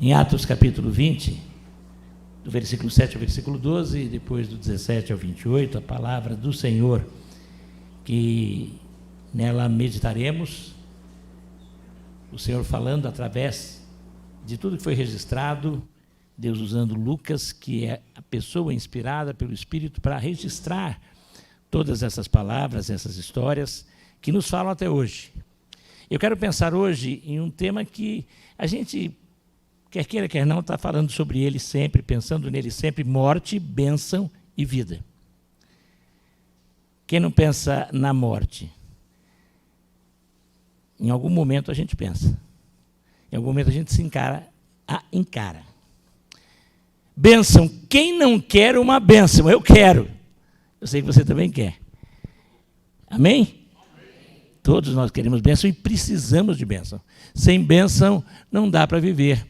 Em Atos capítulo 20, do versículo 7 ao versículo 12, e depois do 17 ao 28, a palavra do Senhor, que nela meditaremos, o Senhor falando através de tudo que foi registrado, Deus usando Lucas, que é a pessoa inspirada pelo Espírito para registrar todas essas palavras, essas histórias que nos falam até hoje. Eu quero pensar hoje em um tema que a gente, quer queira, quer não, está falando sobre ele sempre, pensando nele sempre: morte, bênção e vida. Quem não pensa na morte? Em algum momento a gente pensa. Em algum momento a gente se encara. Bênção. Quem não quer uma bênção? Eu quero. Eu sei que você também quer. Amém? Todos nós queremos bênção e precisamos de bênção. Sem bênção não dá para viver.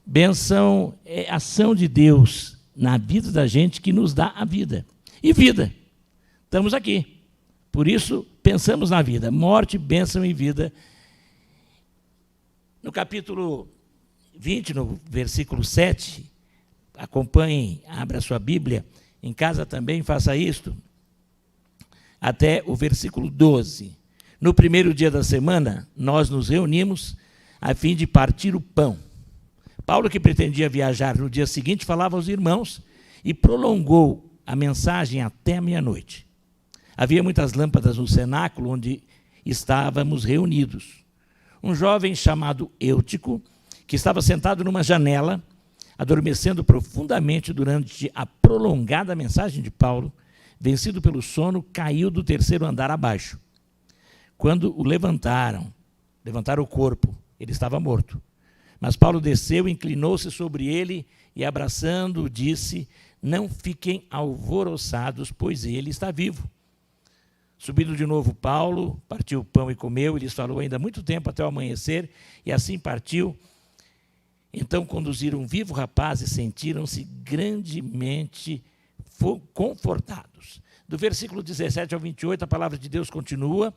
Bênção é ação de Deus na vida da gente que nos dá a vida. E vida. Estamos aqui. Por isso, pensamos na vida. Morte, bênção e vida. No capítulo 20, no versículo 7, acompanhem, abra sua Bíblia. Em casa também faça isto. Até o versículo 12. No primeiro dia da semana, nós nos reunimos a fim de partir o pão. Paulo, que pretendia viajar no dia seguinte, falava aos irmãos e prolongou a mensagem até a meia-noite. Havia muitas lâmpadas no cenáculo onde estávamos reunidos. Um jovem chamado Eutico, que estava sentado numa janela, adormecendo profundamente durante a prolongada mensagem de Paulo, vencido pelo sono, caiu do terceiro andar abaixo. Quando o levantaram o corpo, ele estava morto. Mas Paulo desceu, inclinou-se sobre ele e, abraçando-o, disse: não fiquem alvoroçados, pois ele está vivo. Subindo de novo Paulo, partiu o pão e comeu, e lhes falou ainda muito tempo até o amanhecer, e assim partiu. Então conduziram um vivo rapaz e sentiram-se grandemente confortados. Do versículo 17 ao 28, a palavra de Deus continua.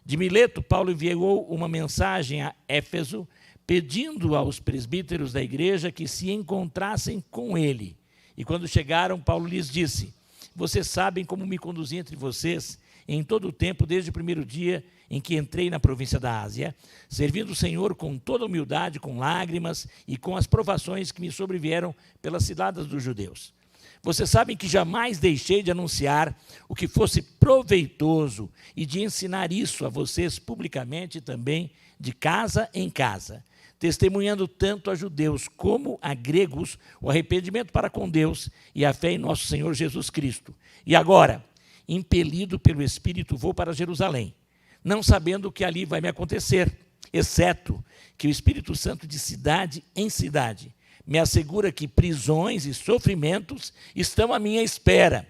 De Mileto, Paulo enviou uma mensagem a Éfeso, pedindo aos presbíteros da igreja que se encontrassem com ele. E quando chegaram, Paulo lhes disse: vocês sabem como me conduzi entre vocês em todo o tempo, desde o primeiro dia em que entrei na província da Ásia, servindo o Senhor com toda humildade, com lágrimas e com as provações que me sobrevieram pelas ciladas dos judeus. Vocês sabem que jamais deixei de anunciar o que fosse proveitoso e de ensinar isso a vocês publicamente e também de casa em casa, testemunhando tanto a judeus como a gregos o arrependimento para com Deus e a fé em nosso Senhor Jesus Cristo. E agora, impelido pelo Espírito, vou para Jerusalém, não sabendo o que ali vai me acontecer, exceto que o Espírito Santo de cidade em cidade me assegura que prisões e sofrimentos estão à minha espera.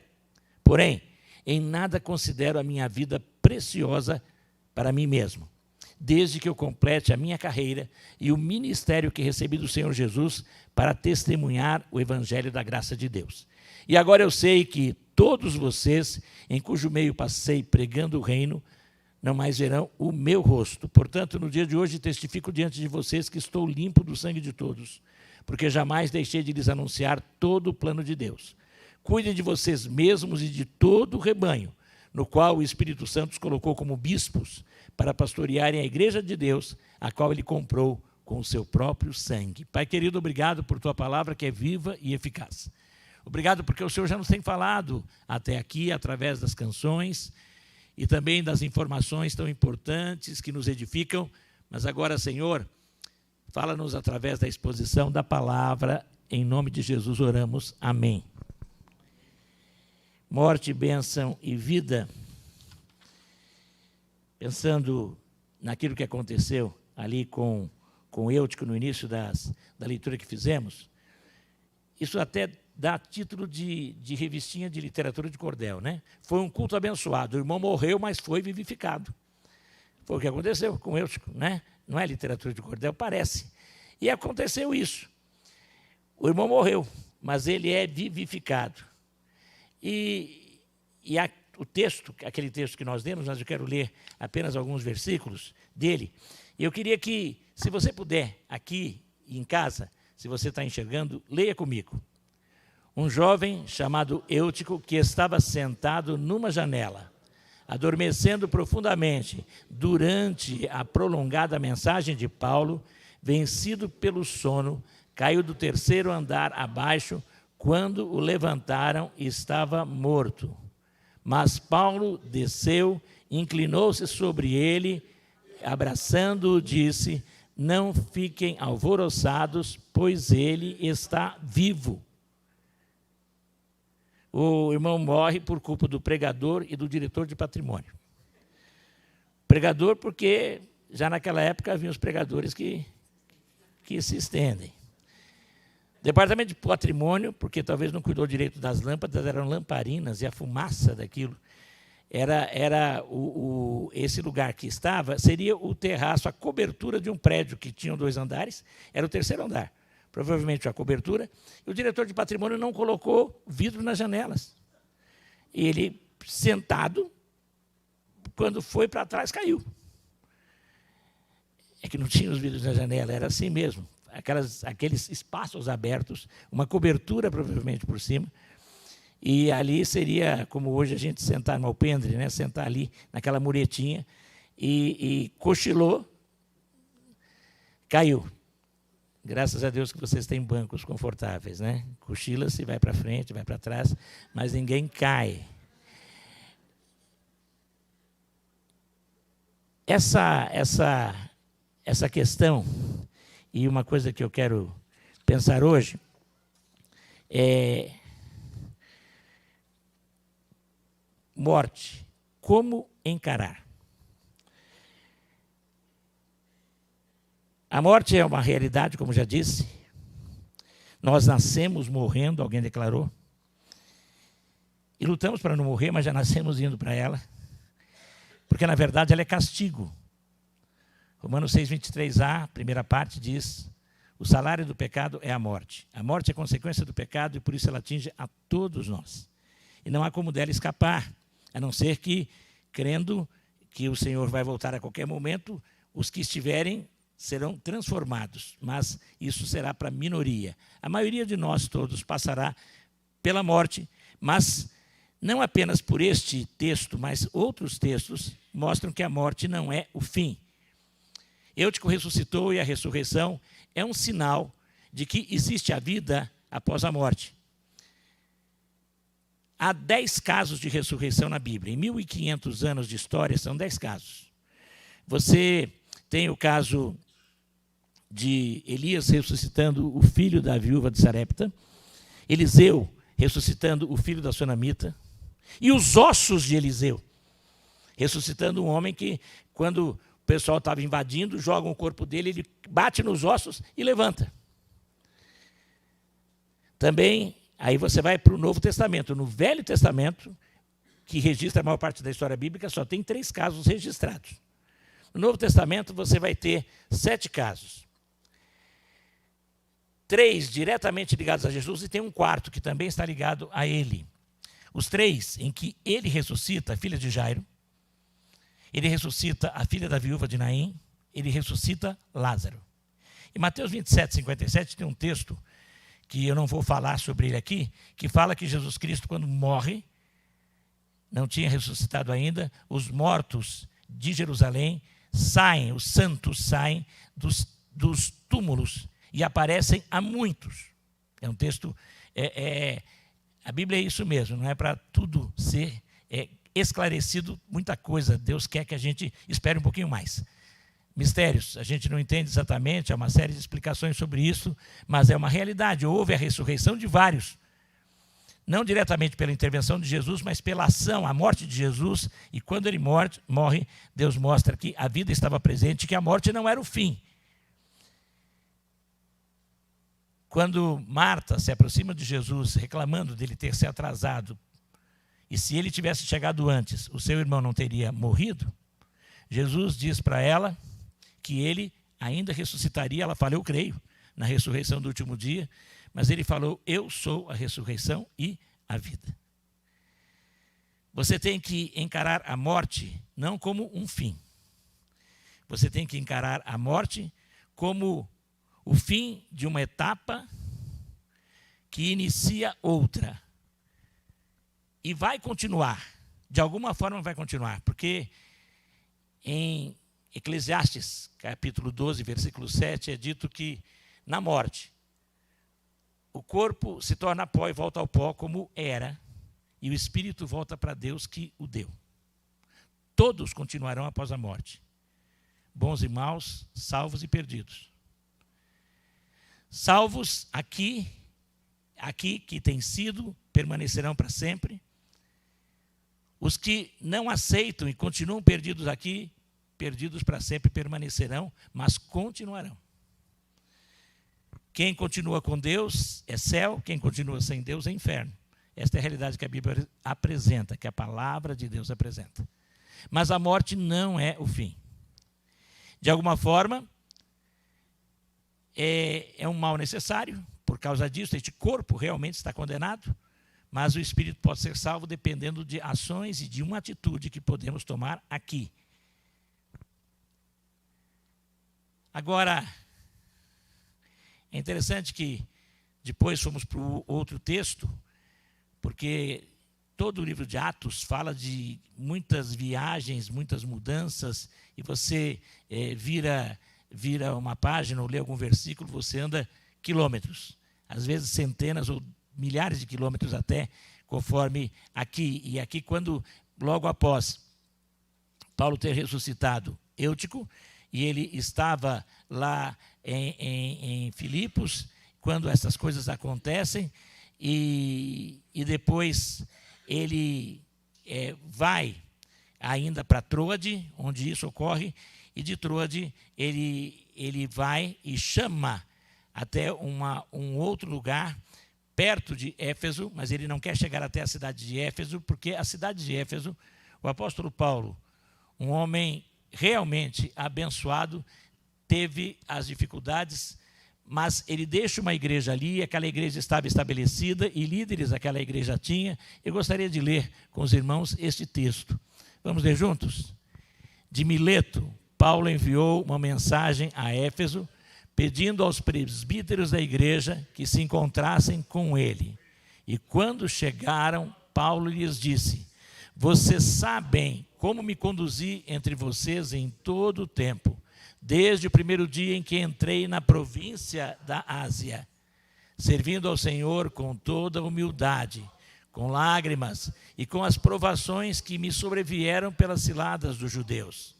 Porém, em nada considero a minha vida preciosa para mim mesmo, desde que eu complete a minha carreira e o ministério que recebi do Senhor Jesus para testemunhar o evangelho da graça de Deus. E agora eu sei que todos vocês, em cujo meio passei pregando o reino, não mais verão o meu rosto. Portanto, no dia de hoje testifico diante de vocês que estou limpo do sangue de todos, porque jamais deixei de lhes anunciar todo o plano de Deus. Cuidem de vocês mesmos e de todo o rebanho, no qual o Espírito Santo os colocou como bispos, para pastorearem a igreja de Deus, a qual ele comprou com o seu próprio sangue. Pai querido, obrigado por tua palavra que é viva e eficaz. Obrigado porque o Senhor já nos tem falado até aqui, através das canções e também das informações tão importantes que nos edificam. Mas agora, Senhor, fala-nos através da exposição da palavra. Em nome de Jesus oramos. Amém. Morte, bênção e vida. Pensando naquilo que aconteceu ali com Eutico no início da leitura que fizemos, isso até dá título de revistinha de literatura de cordel, né? Foi um culto abençoado. O irmão morreu, mas foi vivificado. Foi o que aconteceu com Eutico, né? Não é literatura de cordel? Parece. E aconteceu isso. O irmão morreu, mas ele é vivificado. O texto, aquele texto que nós lemos, mas eu quero ler apenas alguns versículos dele. E eu queria que, se você puder, aqui em casa, Se você está enxergando, leia comigo. Um jovem chamado Eutico, que estava sentado numa janela, adormecendo profundamente durante a prolongada mensagem de Paulo, vencido pelo sono, caiu do terceiro andar abaixo. Quando o levantaram, estava morto. Mas Paulo desceu, inclinou-se sobre ele, abraçando-o, disse: não fiquem alvoroçados, pois ele está vivo. O irmão morre por culpa do pregador e do diretor de patrimônio. Pregador porque já naquela época havia os pregadores que se estendem. Departamento de patrimônio, porque talvez não cuidou direito das lâmpadas, eram lamparinas, e a fumaça daquilo esse lugar que estava, seria o terraço, a cobertura de um prédio que tinha 2 andares, era o terceiro andar, provavelmente a cobertura, e o diretor de patrimônio não colocou vidro nas janelas. E ele, sentado, quando foi para trás, caiu. É que não tinha os vidros na janela, era assim mesmo. Aqueles espaços abertos, uma cobertura provavelmente por cima, e ali seria como hoje a gente sentar no alpendre, né? Sentar ali naquela muretinha, e cochilou, caiu. Graças a Deus que vocês têm bancos confortáveis, né? Cochila-se, vai para frente, vai para trás, mas ninguém cai. Essa questão, e uma coisa que eu quero pensar hoje, é morte. Como encarar? A morte é uma realidade, como já disse. Nós nascemos morrendo, alguém declarou. E lutamos para não morrer, mas já nascemos indo para ela. Porque, na verdade, ela é castigo. Romanos 6:23a, primeira parte, diz: o salário do pecado é a morte. A morte é consequência do pecado e por isso ela atinge a todos nós. E não há como dela escapar, a não ser que, crendo que o Senhor vai voltar a qualquer momento, os que estiverem serão transformados, mas isso será para a minoria. A maioria de nós todos passará pela morte, mas não apenas por este texto, mas outros textos mostram que a morte não é o fim. Eutico ressuscitou e a ressurreição é um sinal de que existe a vida após a morte. Há 10 casos de ressurreição na Bíblia. Em 1.500 anos de história, são 10 casos. Você tem o caso de Elias ressuscitando o filho da viúva de Sarepta, Eliseu ressuscitando o filho da sunamita, e os ossos de Eliseu, ressuscitando um homem que, quando o pessoal estava invadindo, jogam o corpo dele, ele bate nos ossos e levanta. Também, aí você vai para o Novo Testamento. No Velho Testamento, que registra a maior parte da história bíblica, só tem 3 casos registrados. No Novo Testamento, você vai ter 7 casos. 3 diretamente ligados a Jesus e tem um 4 que também está ligado a ele. Os 3 em que ele ressuscita a filha de Jairo, ele ressuscita a filha da viúva de Naim, ele ressuscita Lázaro. Em Mateus 27:57 tem um texto que eu não vou falar sobre ele aqui, que fala que Jesus Cristo, quando morre, não tinha ressuscitado ainda, os mortos de Jerusalém saem, os santos saem dos túmulos e aparecem a muitos. É um texto, a Bíblia é isso mesmo, não é para tudo ser esclarecido, muita coisa. Deus quer que a gente espere um pouquinho mais. Mistérios, a gente não entende exatamente, há uma série de explicações sobre isso, mas é uma realidade. Houve a ressurreição de vários, não diretamente pela intervenção de Jesus, mas pela ação, a morte de Jesus, e quando ele morre, Deus mostra que a vida estava presente, que a morte não era o fim. Quando Marta se aproxima de Jesus, reclamando dele ter se atrasado, e se ele tivesse chegado antes, o seu irmão não teria morrido, Jesus diz para ela que ele ainda ressuscitaria. Ela fala: eu creio na ressurreição do último dia, mas ele falou: eu sou a ressurreição e a vida. Você tem que encarar a morte não como um fim. Você tem que encarar a morte como o fim de uma etapa que inicia outra. E vai continuar, de alguma forma vai continuar, porque em Eclesiastes, capítulo 12, versículo 7, é dito que na morte, o corpo se torna pó e volta ao pó como era, e o espírito volta para Deus que o deu. Todos continuarão após a morte, bons e maus, salvos e perdidos. Salvos aqui que têm sido, permanecerão para sempre. Os que não aceitam e continuam perdidos aqui, perdidos para sempre, permanecerão, mas continuarão. Quem continua com Deus é céu, quem continua sem Deus é inferno. Esta é a realidade que a Bíblia apresenta, que a palavra de Deus apresenta. Mas a morte não é o fim. De alguma forma, é um mal necessário. Por causa disso, este corpo realmente está condenado, mas o espírito pode ser salvo dependendo de ações e de uma atitude que podemos tomar aqui. Agora, é interessante que depois fomos para o outro texto, porque todo o livro de Atos fala de muitas viagens, muitas mudanças, e você vira uma página ou lê algum versículo, você anda quilômetros, às vezes centenas ou milhares de quilômetros até, conforme aqui. E aqui, quando logo após Paulo ter ressuscitado Eutico, e ele estava lá em Filipos, quando essas coisas acontecem, e depois ele vai ainda para Troade, onde isso ocorre, e de Troade ele vai e chama até um outro lugar, perto de Éfeso, mas ele não quer chegar até a cidade de Éfeso, porque a cidade de Éfeso, o apóstolo Paulo, um homem realmente abençoado, teve as dificuldades, mas ele deixa uma igreja ali, aquela igreja estava estabelecida e líderes aquela igreja tinha. Eu gostaria de ler com os irmãos este texto. Vamos ler juntos? De Mileto, Paulo enviou uma mensagem a Éfeso, pedindo aos presbíteros da igreja que se encontrassem com ele. E quando chegaram, Paulo lhes disse: vocês sabem como me conduzi entre vocês em todo o tempo, desde o primeiro dia em que entrei na província da Ásia, servindo ao Senhor com toda humildade, com lágrimas e com as provações que me sobrevieram pelas ciladas dos judeus.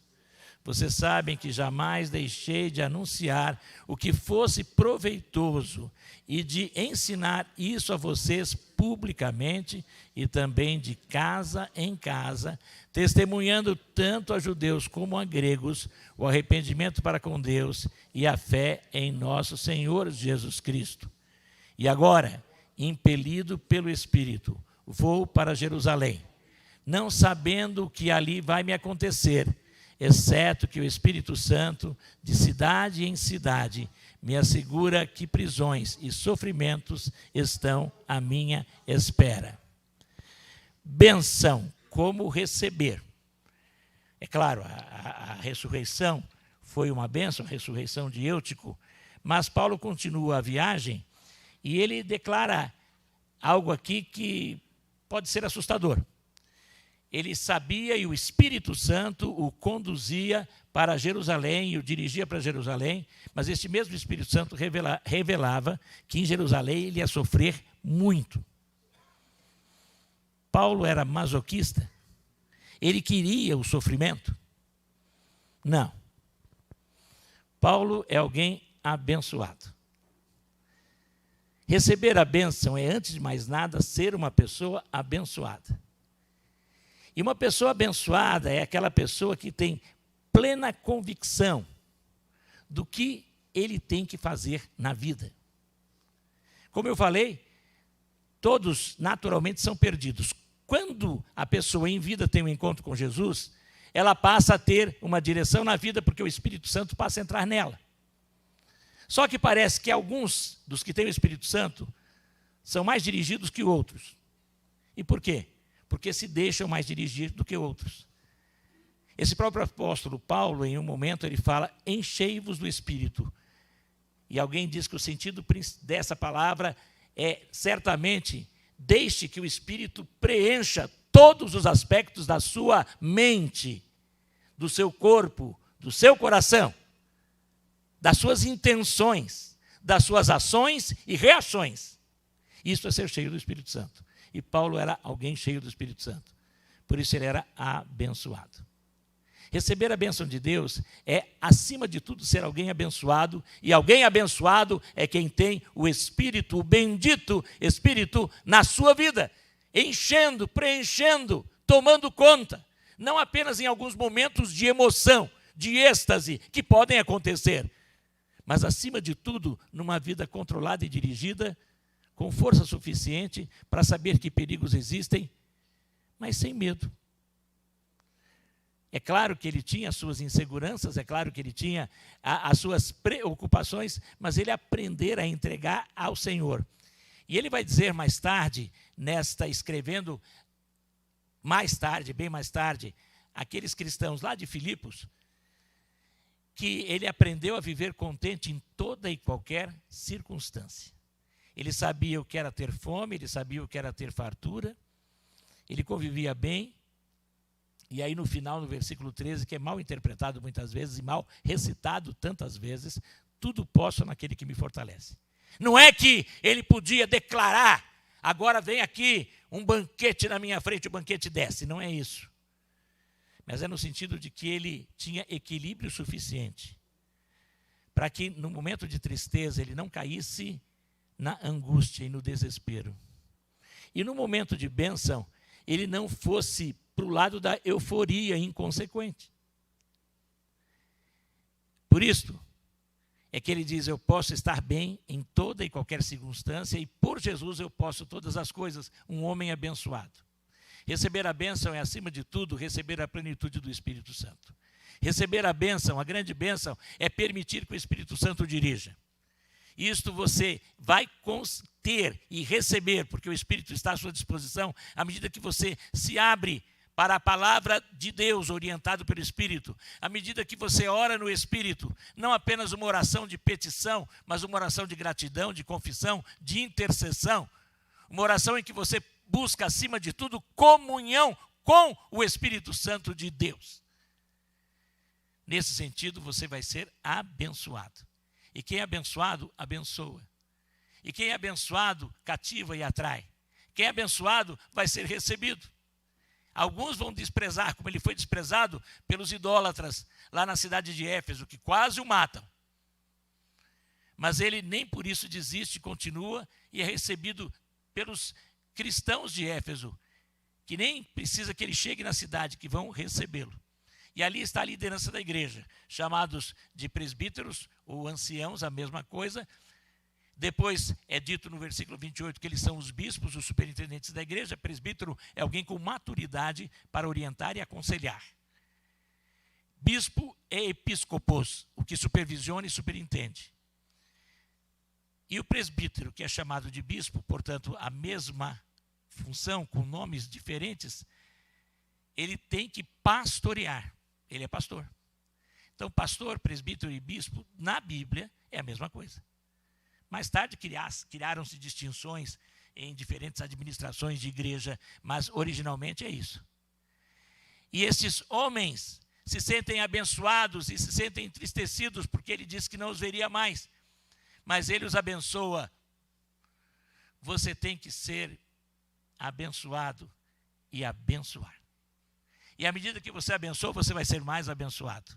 Vocês sabem que jamais deixei de anunciar o que fosse proveitoso e de ensinar isso a vocês publicamente e também de casa em casa, testemunhando tanto a judeus como a gregos o arrependimento para com Deus e a fé em nosso Senhor Jesus Cristo. E agora, impelido pelo Espírito, vou para Jerusalém, não sabendo o que ali vai me acontecer, exceto que o Espírito Santo, de cidade em cidade, me assegura que prisões e sofrimentos estão à minha espera. Benção, como receber? É claro, a ressurreição foi uma bênção, a ressurreição de Eutico, mas Paulo continua a viagem e ele declara algo aqui que pode ser assustador. Ele sabia e o Espírito Santo o conduzia para Jerusalém e o dirigia para Jerusalém, mas este mesmo Espírito Santo revelava que em Jerusalém ele ia sofrer muito. Paulo era masoquista? Ele queria o sofrimento? Não. Paulo é alguém abençoado. Receber a bênção é, antes de mais nada, ser uma pessoa abençoada. E uma pessoa abençoada é aquela pessoa que tem plena convicção do que ele tem que fazer na vida. Como eu falei, todos naturalmente são perdidos. Quando a pessoa em vida tem um encontro com Jesus, ela passa a ter uma direção na vida, porque o Espírito Santo passa a entrar nela. Só que parece que alguns dos que têm o Espírito Santo são mais dirigidos que outros. E por quê? Porque se deixam mais dirigir do que outros. Esse próprio apóstolo Paulo, em um momento, ele fala: enchei-vos do Espírito. E alguém diz que o sentido dessa palavra é, certamente, deixe que o Espírito preencha todos os aspectos da sua mente, do seu corpo, do seu coração, das suas intenções, das suas ações e reações. Isso é ser cheio do Espírito Santo. E Paulo era alguém cheio do Espírito Santo. Por isso ele era abençoado. Receber a bênção de Deus é, acima de tudo, ser alguém abençoado. E alguém abençoado é quem tem o Espírito, o bendito Espírito, na sua vida, enchendo, preenchendo, tomando conta. Não apenas em alguns momentos de emoção, de êxtase, que podem acontecer, mas, acima de tudo, numa vida controlada e dirigida, com força suficiente para saber que perigos existem, mas sem medo. É claro que ele tinha as suas inseguranças, é claro que ele tinha as suas preocupações, mas ele aprender a entregar ao Senhor. E ele vai dizer mais tarde, escrevendo mais tarde, bem mais tarde, aqueles cristãos lá de Filipos, que ele aprendeu a viver contente em toda e qualquer circunstância. Ele sabia o que era ter fome, ele sabia o que era ter fartura, ele convivia bem. E aí no final, no versículo 13, que é mal interpretado muitas vezes e mal recitado tantas vezes, tudo posso naquele que me fortalece. Não é que ele podia declarar, agora vem aqui um banquete na minha frente, o banquete desce, não é isso. Mas é no sentido de que ele tinha equilíbrio suficiente para que no momento de tristeza ele não caísse na angústia e no desespero. E no momento de bênção, ele não fosse para o lado da euforia inconsequente. Por isso, é que ele diz, eu posso estar bem em toda e qualquer circunstância e por Jesus eu posso todas as coisas, um homem abençoado. Receber a bênção é, acima de tudo, receber a plenitude do Espírito Santo. Receber a bênção, a grande bênção, é permitir que o Espírito Santo dirija. Isto você vai ter e receber, porque o Espírito está à sua disposição, à medida que você se abre para a palavra de Deus, orientado pelo Espírito. À medida que você ora no Espírito, não apenas uma oração de petição, mas uma oração de gratidão, de confissão, de intercessão. Uma oração em que você busca, acima de tudo, comunhão com o Espírito Santo de Deus. Nesse sentido, você vai ser abençoado. E quem é abençoado, abençoa. E quem é abençoado, cativa e atrai. Quem é abençoado, vai ser recebido. Alguns vão desprezar, como ele foi desprezado pelos idólatras lá na cidade de Éfeso, que quase o matam. Mas ele nem por isso desiste, continua e é recebido pelos cristãos de Éfeso, que nem precisa que ele chegue na cidade, que vão recebê-lo. E ali está a liderança da igreja, chamados de presbíteros ou anciãos, a mesma coisa. Depois é dito no versículo 28 que eles são os bispos, os superintendentes da igreja. Presbítero é alguém com maturidade para orientar e aconselhar. Bispo é episcopos, o que supervisiona e superintende. E o presbítero, que é chamado de bispo, portanto, a mesma função, com nomes diferentes, ele tem que pastorear. Ele é pastor. Então, pastor, presbítero e bispo, na Bíblia, é a mesma coisa. Mais tarde criaram-se distinções em diferentes administrações de igreja, mas originalmente é isso. E esses homens se sentem abençoados e se sentem entristecidos porque ele disse que não os veria mais. Mas ele os abençoa. Você tem que ser abençoado e abençoar. E à medida que você abençoa, você vai ser mais abençoado.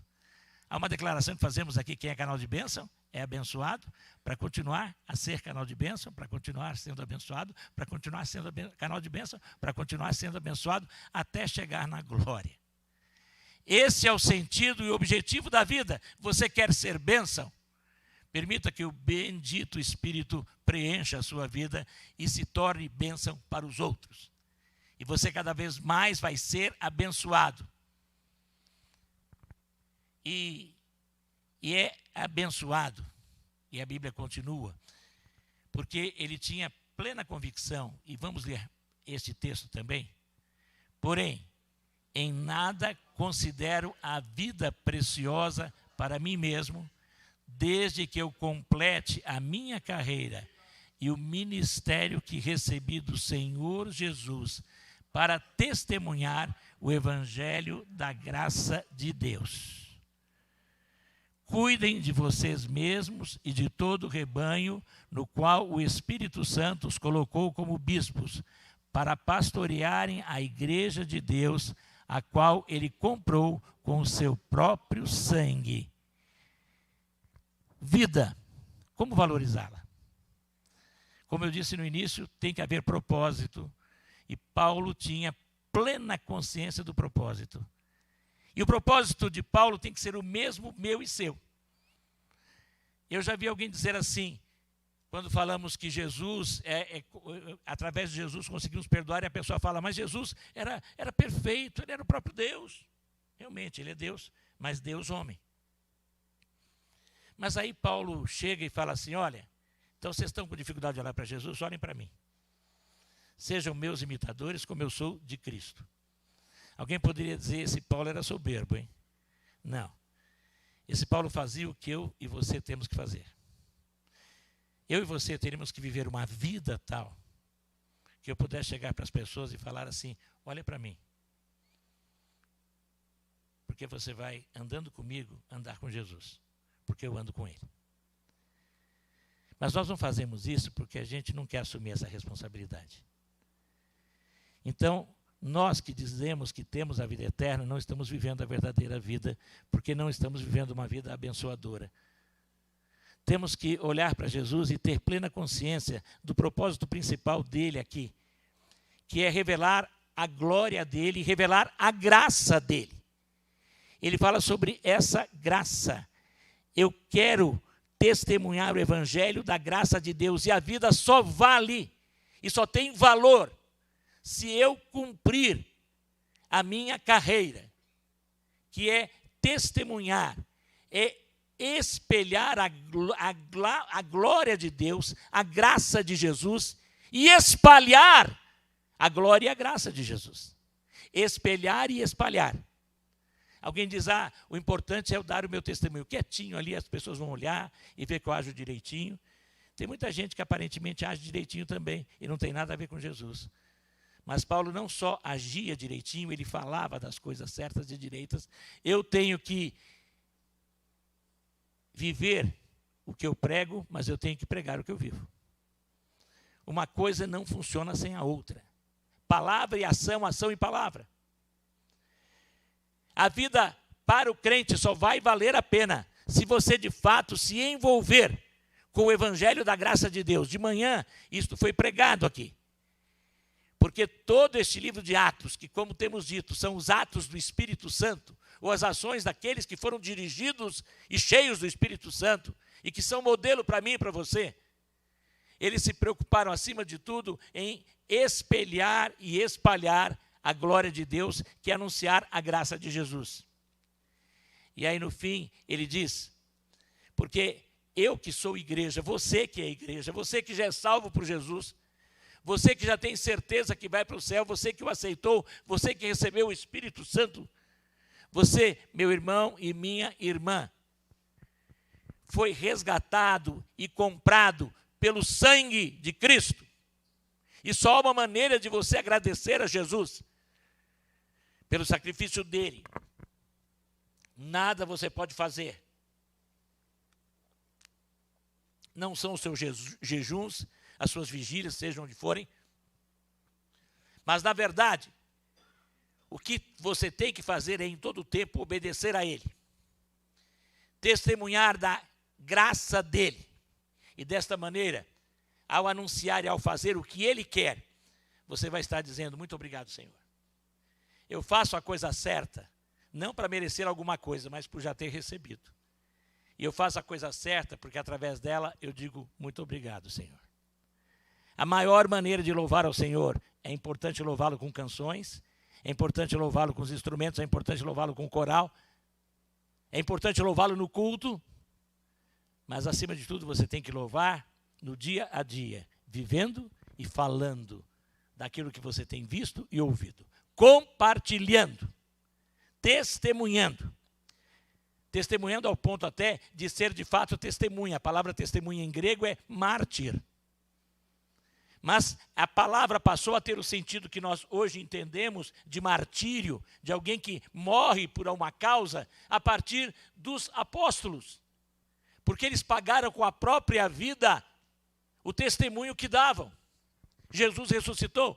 Há uma declaração que fazemos aqui, quem é canal de bênção é abençoado, para continuar a ser canal de bênção, para continuar sendo abençoado, para continuar sendo canal de bênção, para continuar sendo abençoado, até chegar na glória. Esse é o sentido e o objetivo da vida. Você quer ser bênção? Permita que o bendito Espírito preencha a sua vida e se torne bênção para os outros. E você cada vez mais vai ser abençoado. E é abençoado, e a Bíblia continua, porque ele tinha plena convicção, e vamos ler este texto também. Porém, em nada considero a vida preciosa para mim mesmo, desde que eu complete a minha carreira e o ministério que recebi do Senhor Jesus para testemunhar o evangelho da graça de Deus. Cuidem de vocês mesmos e de todo o rebanho no qual o Espírito Santo os colocou como bispos, para pastorearem a igreja de Deus, a qual ele comprou com o seu próprio sangue. Vida, como valorizá-la? Como eu disse no início, tem que haver propósito. E Paulo tinha plena consciência do propósito. E o propósito de Paulo tem que ser o mesmo meu e seu. Eu já vi alguém dizer assim, quando falamos que Jesus, através de Jesus conseguimos perdoar, e a pessoa fala, mas Jesus era perfeito, ele era o próprio Deus. Realmente, ele é Deus, mas Deus homem. Mas aí Paulo chega e fala assim, olha, então vocês estão com dificuldade de olhar para Jesus, olhem para mim. Sejam meus imitadores como eu sou de Cristo. Alguém poderia dizer, esse Paulo era soberbo, hein? Não. Esse Paulo fazia o que eu e você temos que fazer. Eu e você teríamos que viver uma vida tal que eu pudesse chegar para as pessoas e falar assim, olha para mim. Porque você vai, andando comigo, andar com Jesus. Porque eu ando com ele. Mas nós não fazemos isso porque a gente não quer assumir essa responsabilidade. Então, nós que dizemos que temos a vida eterna, não estamos vivendo a verdadeira vida, porque não estamos vivendo uma vida abençoadora. Temos que olhar para Jesus e ter plena consciência do propósito principal dele aqui, que é revelar a glória dele e revelar a graça dele. Ele fala sobre essa graça. Eu quero testemunhar o evangelho da graça de Deus, e a vida só vale e só tem valor se eu cumprir a minha carreira, que é testemunhar, é espelhar a glória de Deus, a graça de Jesus, e espalhar a glória e a graça de Jesus. Espelhar e espalhar. Alguém diz, o importante é eu dar o meu testemunho. Quietinho ali, as pessoas vão olhar e ver que eu ajo direitinho. Tem muita gente que aparentemente age direitinho também, e não tem nada a ver com Jesus. Mas Paulo não só agia direitinho, ele falava das coisas certas e direitas. Eu tenho que viver o que eu prego, mas eu tenho que pregar o que eu vivo. Uma coisa não funciona sem a outra. Palavra e ação, ação e palavra. A vida para o crente só vai valer a pena se você de fato se envolver com o evangelho da graça de Deus. De manhã, isto foi pregado aqui. Porque todo este livro de Atos, que como temos dito, são os atos do Espírito Santo, ou as ações daqueles que foram dirigidos e cheios do Espírito Santo, e que são modelo para mim e para você, eles se preocuparam acima de tudo em espelhar e espalhar a glória de Deus, que é anunciar a graça de Jesus. E aí no fim ele diz, porque eu que sou igreja, você que é igreja, você que já é salvo por Jesus, você que já tem certeza que vai para o céu, você que o aceitou, você que recebeu o Espírito Santo, você, meu irmão e minha irmã, foi resgatado e comprado pelo sangue de Cristo. E só há uma maneira de você agradecer a Jesus, pelo sacrifício dele. Nada você pode fazer. Não são os seus jejuns, as suas vigílias, sejam onde forem. Mas, na verdade, o que você tem que fazer é, em todo o tempo, obedecer a ele. Testemunhar da graça dele. E, desta maneira, ao anunciar e ao fazer o que ele quer, você vai estar dizendo, muito obrigado, Senhor. Eu faço a coisa certa, não para merecer alguma coisa, mas por já ter recebido. E eu faço a coisa certa, porque através dela eu digo, muito obrigado, Senhor. A maior maneira de louvar ao Senhor, é importante louvá-lo com canções, é importante louvá-lo com os instrumentos, é importante louvá-lo com o coral, é importante louvá-lo no culto, mas acima de tudo você tem que louvar no dia a dia, vivendo e falando daquilo que você tem visto e ouvido, compartilhando, testemunhando. testemunhando ao ponto até de ser de fato testemunha. A palavra testemunha em grego é mártir. Mas a palavra passou a ter o sentido que nós hoje entendemos de martírio, de alguém que morre por uma causa, a partir dos apóstolos. Porque eles pagaram com a própria vida o testemunho que davam. Jesus ressuscitou.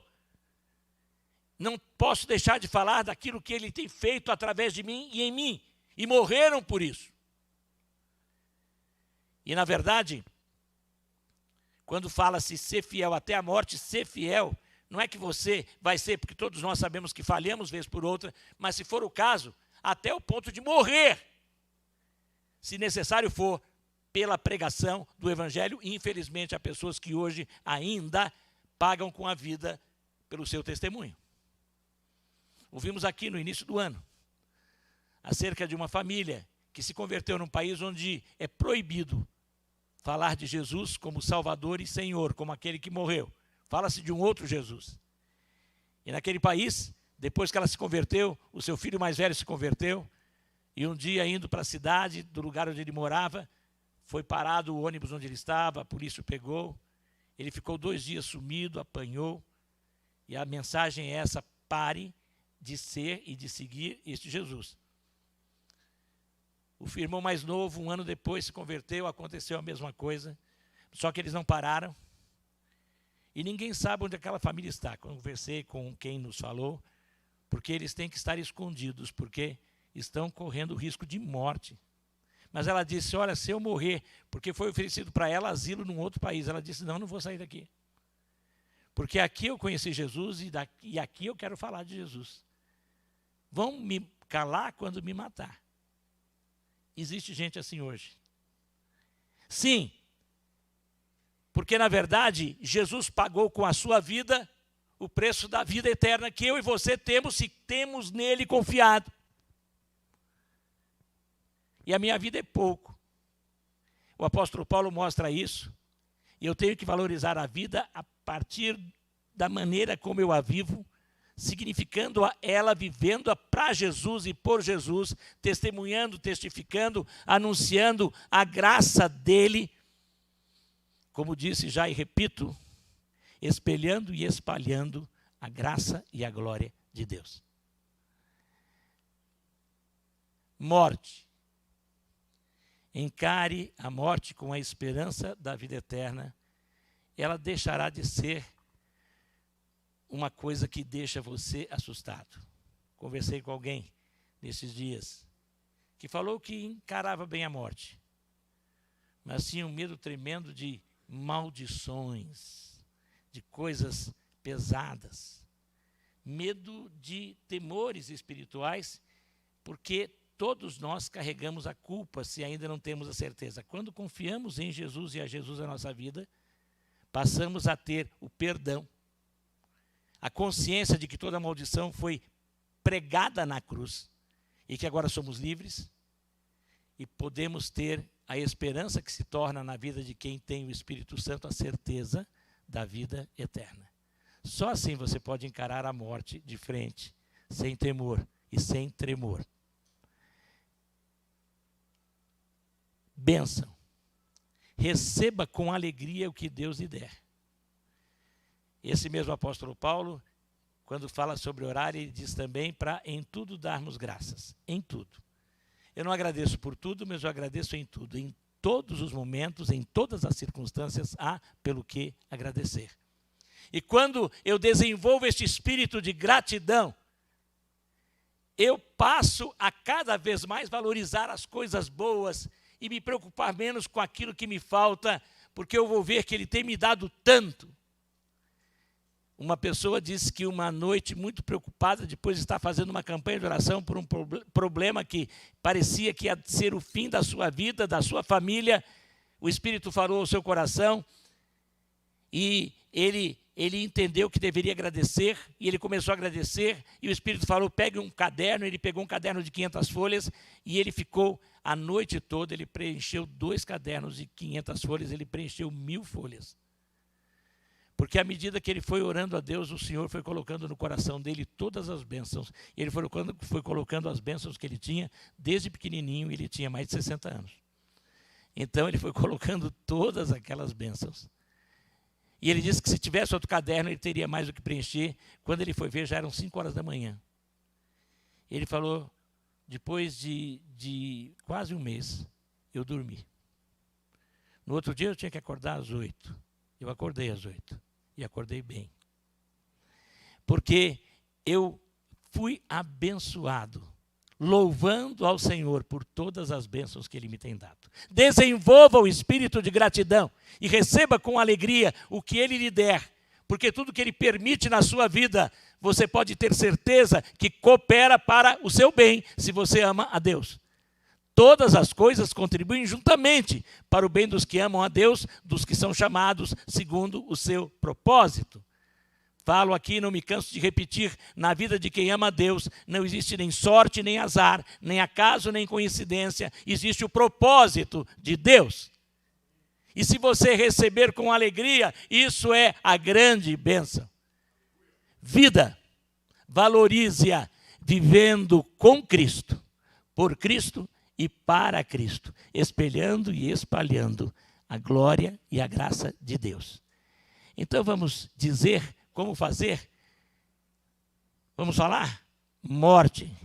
Não posso deixar de falar daquilo que ele tem feito através de mim e em mim. E morreram por isso. E na verdade, quando fala-se ser fiel até a morte, ser fiel, não é que você vai ser, porque todos nós sabemos que falhamos vez por outra, mas se for o caso, até o ponto de morrer, se necessário for, pela pregação do Evangelho. E infelizmente há pessoas que hoje ainda pagam com a vida pelo seu testemunho. Ouvimos aqui no início do ano acerca de uma família que se converteu num país onde é proibido falar de Jesus como Salvador e Senhor, como aquele que morreu. Fala-se de um outro Jesus. E naquele país, depois que ela se converteu, o seu filho mais velho se converteu, e um dia indo para a cidade, do lugar onde ele morava, foi parado o ônibus onde ele estava, a polícia o pegou, ele ficou 2 dias sumido, apanhou, e a mensagem é essa: pare de ser e de seguir este Jesus. O irmão mais novo, 1 ano depois, se converteu, aconteceu a mesma coisa, só que eles não pararam. E ninguém sabe onde aquela família está. Conversei com quem nos falou, porque eles têm que estar escondidos, porque estão correndo risco de morte. Mas ela disse: olha, se eu morrer, porque foi oferecido para ela asilo num outro país. Ela disse: não vou sair daqui. Porque aqui eu conheci Jesus e aqui eu quero falar de Jesus. Vão me calar quando me matar. Existe gente assim hoje. Sim, porque na verdade Jesus pagou com a sua vida o preço da vida eterna que eu e você temos, se temos nele confiado. E a minha vida é pouco. O apóstolo Paulo mostra isso. E eu tenho que valorizar a vida a partir da maneira como eu a vivo, significando ela, vivendo-a para Jesus e por Jesus, testemunhando, testificando, anunciando a graça dele, como disse já e repito, espelhando e espalhando a graça e a glória de Deus. Morte. Encare a morte com a esperança da vida eterna. Ela deixará de ser uma coisa que deixa você assustado. Conversei com alguém nesses dias que falou que encarava bem a morte, mas tinha um medo tremendo de maldições, de coisas pesadas, medo de temores espirituais, porque todos nós carregamos a culpa se ainda não temos a certeza. Quando confiamos em Jesus e a Jesus na nossa vida, passamos a ter o perdão, a consciência de que toda maldição foi pregada na cruz e que agora somos livres e podemos ter a esperança que se torna na vida de quem tem o Espírito Santo a certeza da vida eterna. Só assim você pode encarar a morte de frente, sem temor e sem tremor. Bênção. Receba com alegria o que Deus lhe der. Esse mesmo apóstolo Paulo, quando fala sobre orar, ele diz também para em tudo darmos graças. Em tudo. Eu não agradeço por tudo, mas eu agradeço em tudo. Em todos os momentos, em todas as circunstâncias, há pelo que agradecer. E quando eu desenvolvo este espírito de gratidão, eu passo a cada vez mais valorizar as coisas boas e me preocupar menos com aquilo que me falta, porque eu vou ver que Ele tem me dado tanto. Uma pessoa disse que uma noite muito preocupada, depois de estar fazendo uma campanha de oração por um problema que parecia que ia ser o fim da sua vida, da sua família, o Espírito falou ao seu coração e ele entendeu que deveria agradecer, e ele começou a agradecer, e o Espírito falou: pegue um caderno. Ele pegou um caderno de 500 folhas, e ele ficou a noite toda, ele preencheu 2 cadernos de 500 folhas, ele preencheu 1000 folhas. Porque à medida que ele foi orando a Deus, o Senhor foi colocando no coração dele todas as bênçãos. Ele foi colocando as bênçãos que ele tinha desde pequenininho, ele tinha mais de 60 anos. Então ele foi colocando todas aquelas bênçãos. E ele disse que se tivesse outro caderno, ele teria mais do que preencher. Quando ele foi ver, já eram 5 horas da manhã. Ele falou, depois de quase um mês, eu dormi. No outro dia eu tinha que acordar às 8. Eu acordei às 8. E acordei bem. Porque eu fui abençoado, louvando ao Senhor por todas as bênçãos que Ele me tem dado. Desenvolva o espírito de gratidão e receba com alegria o que Ele lhe der, porque tudo que Ele permite na sua vida, você pode ter certeza que coopera para o seu bem, se você ama a Deus. Todas as coisas contribuem juntamente para o bem dos que amam a Deus, dos que são chamados segundo o seu propósito. Falo aqui, não me canso de repetir, na vida de quem ama a Deus, não existe nem sorte, nem azar, nem acaso, nem coincidência, existe o propósito de Deus. E se você receber com alegria, isso é a grande bênção. Vida, valorize-a vivendo com Cristo, por Cristo e para Cristo, espelhando e espalhando a glória e a graça de Deus. Então vamos dizer como fazer? Vamos falar? Morte.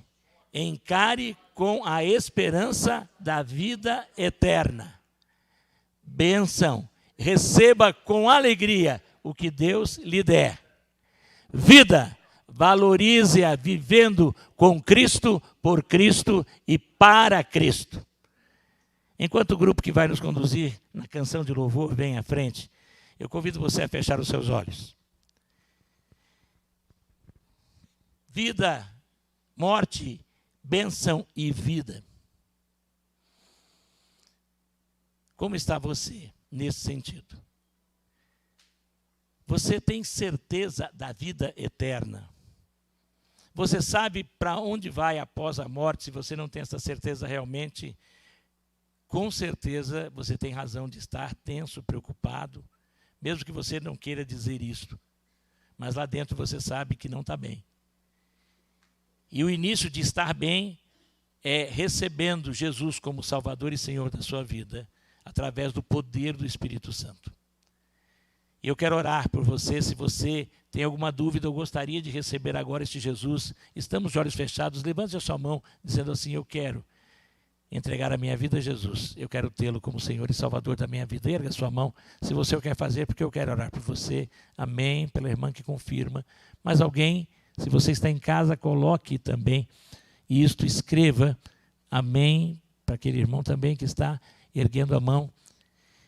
Encare com a esperança da vida eterna. Bênção. Receba com alegria o que Deus lhe der. Vida. Valorize-a vivendo com Cristo, por Cristo e para Cristo. Enquanto o grupo que vai nos conduzir na canção de louvor vem à frente, eu convido você a fechar os seus olhos. Vida, morte, bênção e vida. Como está você nesse sentido? Você tem certeza da vida eterna? Você sabe para onde vai após a morte? Se você não tem essa certeza realmente, com certeza você tem razão de estar tenso, preocupado, mesmo que você não queira dizer isto. Mas lá dentro você sabe que não está bem. E o início de estar bem é recebendo Jesus como Salvador e Senhor da sua vida, através do poder do Espírito Santo. E eu quero orar por você. Se você tem alguma dúvida, eu gostaria de receber agora este Jesus. Estamos de olhos fechados. Levante a sua mão, dizendo assim: eu quero entregar a minha vida a Jesus. Eu quero tê-lo como Senhor e Salvador da minha vida. Erga a sua mão, se você o quer fazer, porque eu quero orar por você. Amém. Pela irmã que confirma. Mas alguém, se você está em casa, coloque também isto, escreva amém para aquele irmão também que está erguendo a mão.